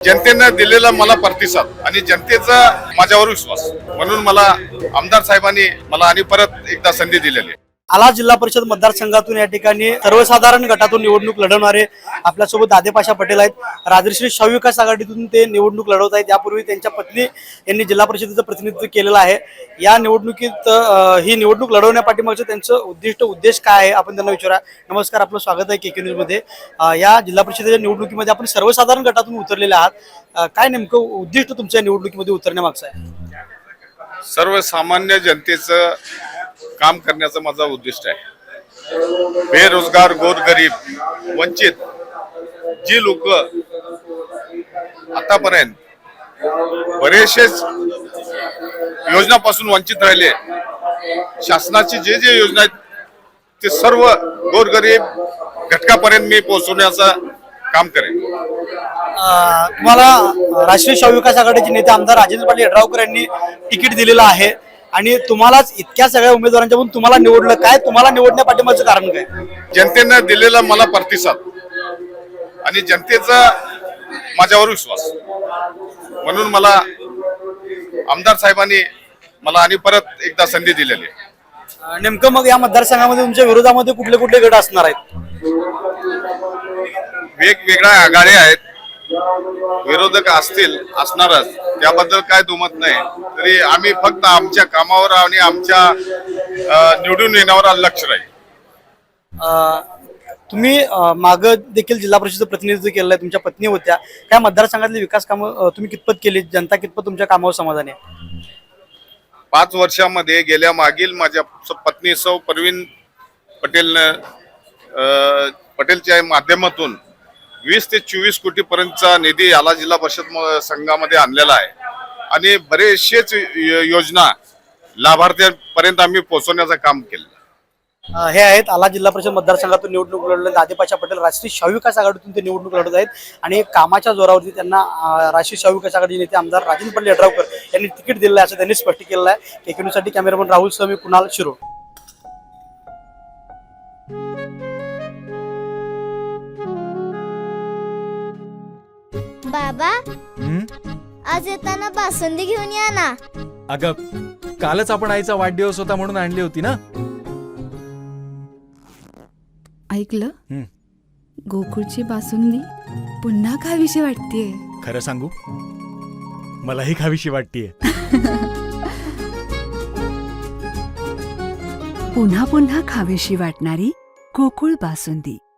जनतेनं दिलेला मला प्रतिसाद आणि जनतेचा माझ्यावर विश्वास म्हणून मला आमदार साहेबांनी मला आणि परत एकदा संधी दिलेली आहे. आला जिल्हा परिषद मतदारसंघातून या ठिकाणी सर्वसाधारण गटातून निवडणूक लढवणारे आपल्यासोबत दादेपाशा पटेल आहेत. राजश्री शाहू विकास आघाडीतून ते निवडणूक लढवत आहेत. यापूर्वी त्यांच्या पत्नी यांनी जिल्हा परिषदेचं प्रतिनिधित्व केलेलं आहे. या निवडणुकीत ही निवडणूक लढवण्यापाठीमागचं त्यांचं उद्देश काय आहे आपण त्यांना विचारा. नमस्कार, आपलं स्वागत आहे केके न्यूज मध्ये. या जिल्हा परिषदेच्या निवडणुकीमध्ये आपण सर्वसाधारण गटातून उतरलेले आहात. काय नेमकं उद्दिष्ट तुमच्या निवडणुकीमध्ये उतरण्यामागचं आहे? सर्वसामान्य जनतेचं काम करण्याचं माझा उद्दिष्ट आहे. बेरोजगार, गोरगरीब, वंचित जी लोक आतापर्यंत बरेचसेच योजनापासून वंचित राहिले, शासनाची जे जे योजना आहेत ते सर्व गोरगरीब घटकापर्यंत मी पोहोचवण्याचं काम करेन. तुम्हाला राष्ट्रीय शाहू विकास आघाडीचे नेते आमदार राजेंद्र पाटील यड्रावकर यांनी तिकीट दिलेलं आहे आणि तुम्हालाच इतक्या सगळ्या उमेदवारांच्याकडून तुम्हाला निवडलं. काय तुम्हाला निवडण्यापाठीमागचं कारण काय? जनतेनं दिलेला मला प्रतिसाद आणि जनतेचा माझ्यावर विश्वास म्हणून मला आमदार साहेबांनी मला आणि परत एकदा संधी दिलेली आहे. नेमकं मग या मतदारसंघामध्ये तुमच्या विरोधामध्ये कुठले कुठले गट असणार आहेत? वेगवेगळ्या आघाड्या आहेत, विरोधक असणारच, त्याबद्दल काय दुमत नाही. तरी आम्ही फक्त आमच्या कामावर आणि आमच्या निवडून येण्यावर लक्ष राहील. तुम्ही माग देखील जिल्हा परिषदेचं प्रतिनिधित्व केलेलं आहे, तुमच्या पत्नी होत्या. काय मतदारसंघातली विकास कामं तुम्ही कितपत केली? जनता कितपत तुमच्या कामावर समाधानी आहे? 5 वर्षामध्ये गेल्या मागील माझ्या पत्नी सौ परवीन पटेलच्या माध्यमातून 20 ते 24 कोटी पर्यंतचा निधी याला जिल्हा परिषद संघामध्ये आणलेला आहे आणि बरेचसेच योजना लाभार्थ्यांपर्यंत आम्ही पोहोचवण्याचं काम केलं. हे आहेत आला जिल्हा परिषद मतदारसंघातून निवडणूक लढले दादेपाशा पटेल. राष्ट्रीय शाहू विकास आघाडीतून ते निवडणूक लढत आहेत आणि कामाच्या जोरावरती त्यांना राष्ट्रीय शाहू विकास आघाडी नेते आमदार राजेंद्र पाटील यड्रावकर यांनी तिकीट दिलेलं आहे असं त्यांनी स्पष्ट केलेलं आहे. केके न्यूजसाठी कॅमेरामन राहुल सह मी कुणाल शिरोळ. बाबा, आज येताना बासुंदी घेऊन या ना. अगं, कालच आपण आईचा वाढदिवस होता म्हणून आणली होती ना. ऐकलं? गोकुळची बासुंदी पुन्हा खावीशी वाटतेय. खरं सांगू, मलाही खावीशी वाटतेय. पुन्हा पुन्हा खावीशी वाटणारी गोकुळ बासुंदी.